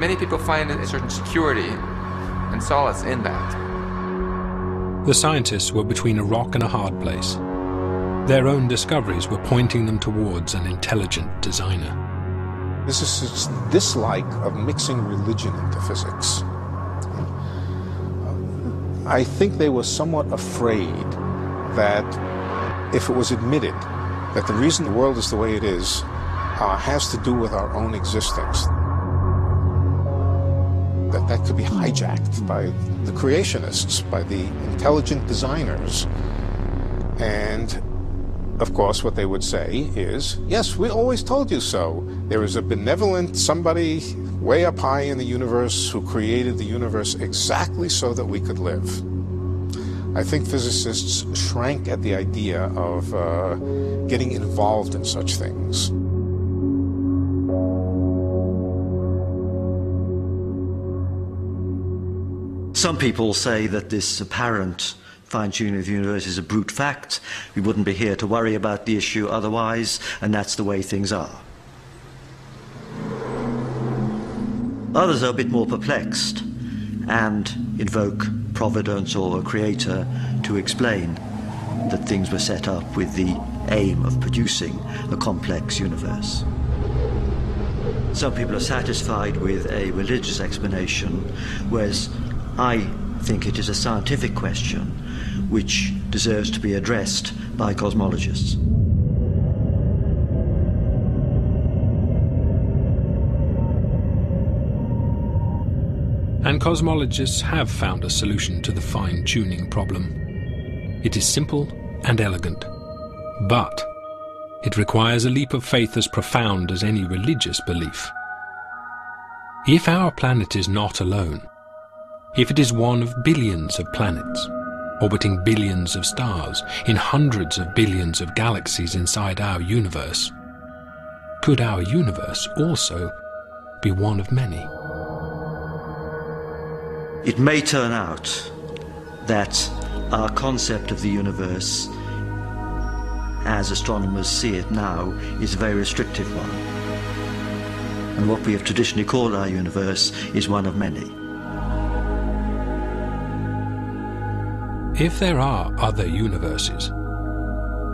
Many people find a certain security and solace in that. The scientists were between a rock and a hard place. Their own discoveries were pointing them towards an intelligent designer. This is this dislike of mixing religion into physics. I think they were somewhat afraid that if it was admitted that the reason the world is the way it is has to do with our own existence, that could be hijacked by the creationists, by the intelligent designers. And of course, what they would say is, yes, we always told you so. There is a benevolent somebody way up high in the universe who created the universe exactly so that we could live. I think physicists shrank at the idea of getting involved in such things. Some people say that this apparent fine-tuning of the universe is a brute fact. We wouldn't be here to worry about the issue otherwise, and that's the way things are. Others are a bit more perplexed and invoke providence or a creator to explain that things were set up with the aim of producing a complex universe. Some people are satisfied with a religious explanation, whereas I think it is a scientific question which deserves to be addressed by cosmologists. And cosmologists have found a solution to the fine-tuning problem. It is simple and elegant, but it requires a leap of faith as profound as any religious belief. If our planet is not alone, if it is one of billions of planets, orbiting billions of stars in hundreds of billions of galaxies inside our universe, could our universe also be one of many? It may turn out that our concept of the universe, as astronomers see it now, is a very restrictive one. And what we have traditionally called our universe is one of many. If there are other universes,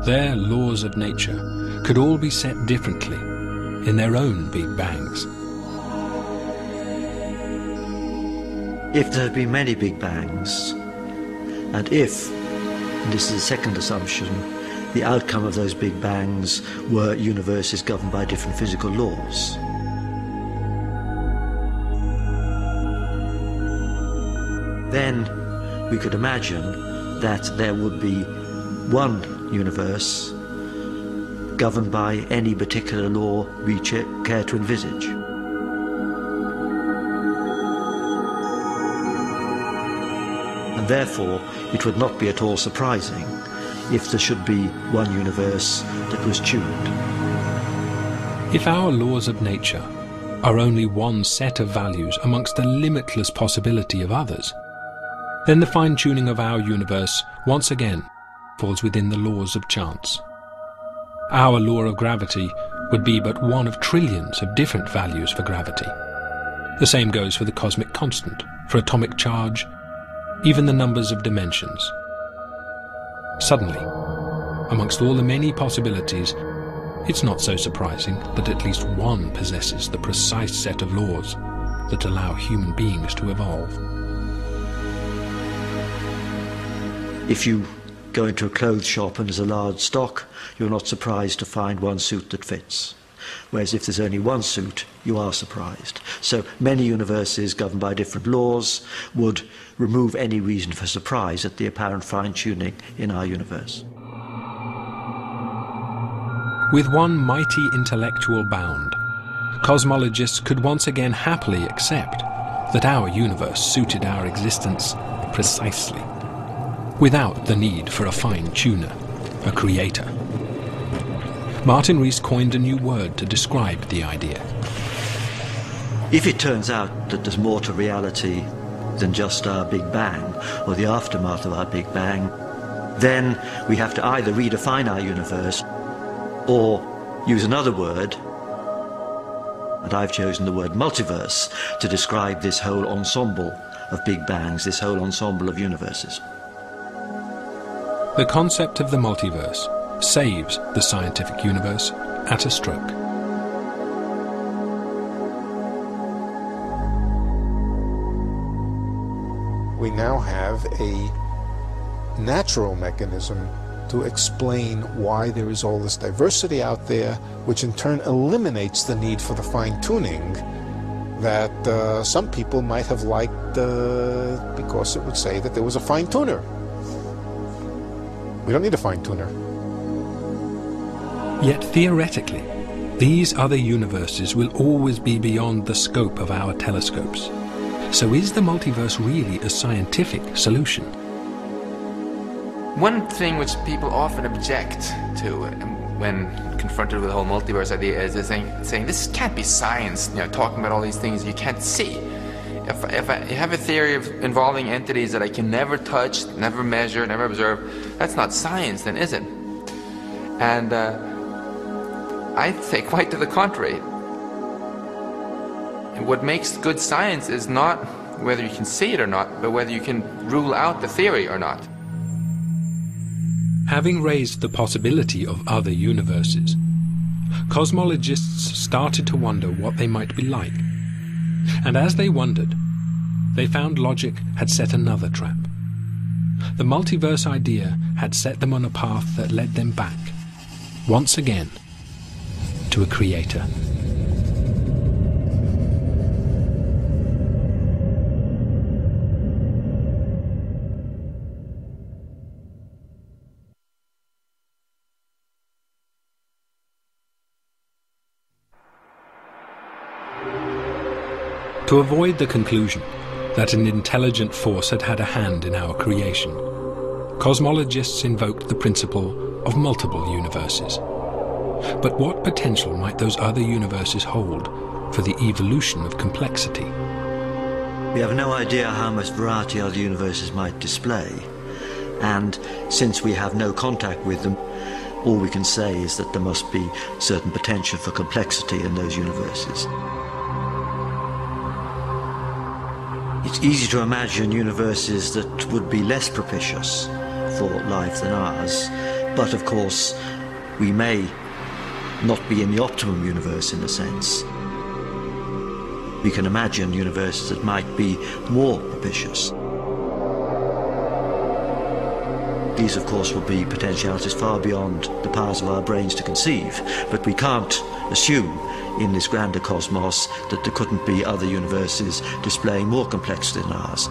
their laws of nature could all be set differently in their own Big Bangs. If there have been many Big Bangs, and if, and this is the second assumption, the outcome of those Big Bangs were universes governed by different physical laws, then we could imagine that there would be one universe governed by any particular law we care to envisage. And therefore, it would not be at all surprising if there should be one universe that was tuned. If our laws of nature are only one set of values amongst a limitless possibility of others, then the fine-tuning of our universe once again falls within the laws of chance. Our law of gravity would be but one of trillions of different values for gravity. The same goes for the cosmic constant, for atomic charge, even the numbers of dimensions. Suddenly, amongst all the many possibilities, it's not so surprising that at least one possesses the precise set of laws that allow human beings to evolve. If you go into a clothes shop and there's a large stock, you're not surprised to find one suit that fits. Whereas if there's only one suit, you are surprised. So many universes governed by different laws would remove any reason for surprise at the apparent fine-tuning in our universe. With one mighty intellectual bound, cosmologists could once again happily accept that our universe suited our existence precisely, without the need for a fine-tuner, a creator. Martin Rees coined a new word to describe the idea. If it turns out that there's more to reality than just our Big Bang, or the aftermath of our Big Bang, then we have to either redefine our universe, or use another word, And I've chosen the word multiverse to describe this whole ensemble of Big Bangs, this whole ensemble of universes. The concept of the multiverse saves the scientific universe at a stroke. We now have a natural mechanism to explain why there is all this diversity out there, which in turn eliminates the need for the fine-tuning that some people might have liked because it would say that there was a fine-tuner. We don't need a fine-tuner. Yet theoretically, these other universes will always be beyond the scope of our telescopes. So is the multiverse really a scientific solution? One thing which people often object to when confronted with the whole multiverse idea is saying this can't be science, talking about all these things you can't see. If I have a theory involving entities that I can never touch, never measure, never observe, that's not science then, is it? And I'd say quite to the contrary. What makes good science is not whether you can see it or not, but whether you can rule out the theory or not. Having raised the possibility of other universes, cosmologists started to wonder what they might be like. And as they wondered, they found logic had set another trap. The multiverse idea had set them on a path that led them back, once again, to a creator. To avoid the conclusion that an intelligent force had had a hand in our creation, cosmologists invoked the principle of multiple universes. But what potential might those other universes hold for the evolution of complexity? We have no idea how much variety other universes might display, and since we have no contact with them, all we can say is that there must be certain potential for complexity in those universes. It's easy to imagine universes that would be less propitious for life than ours, but of course we may not be in the optimum universe in a sense. We can imagine universes that might be more propitious. These of course will be potentialities far beyond the powers of our brains to conceive, but we can't assume in this grander cosmos that there couldn't be other universes displaying more complexity than ours.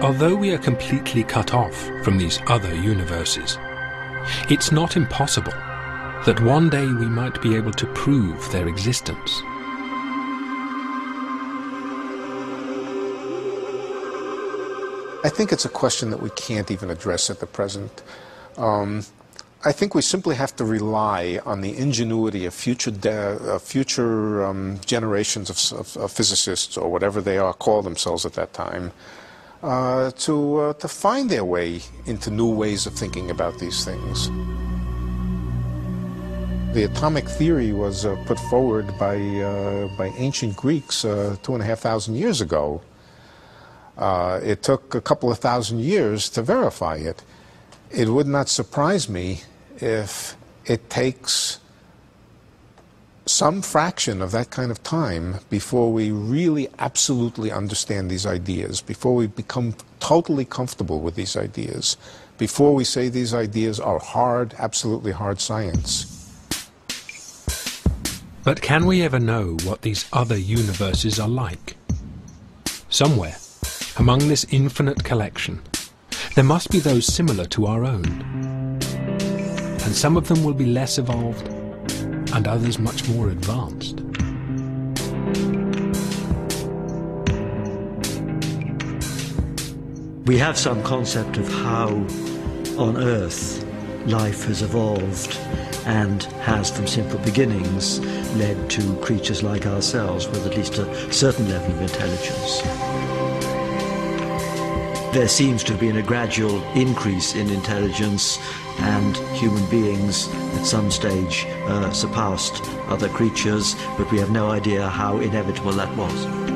Although we are completely cut off from these other universes, it's not impossible that one day we might be able to prove their existence. I think it's a question that we can't even address at the present. I think we simply have to rely on the ingenuity of future generations of physicists, or whatever they call themselves at that time, to find their way into new ways of thinking about these things. The atomic theory was put forward by ancient Greeks 2,500 years ago. It took a couple of thousand years to verify it. It would not surprise me if it takes some fraction of that kind of time before we really absolutely understand these ideas, before we become totally comfortable with these ideas, before we say these ideas are hard, absolutely hard science. But can we ever know what these other universes are like? Somewhere, among this infinite collection, there must be those similar to our own. And some of them will be less evolved, and others much more advanced. We have some concept of how on Earth life has evolved and has from simple beginnings led to creatures like ourselves with at least a certain level of intelligence. There seems to have been a gradual increase in intelligence, and human beings at some stage surpassed other creatures, but we have no idea how inevitable that was.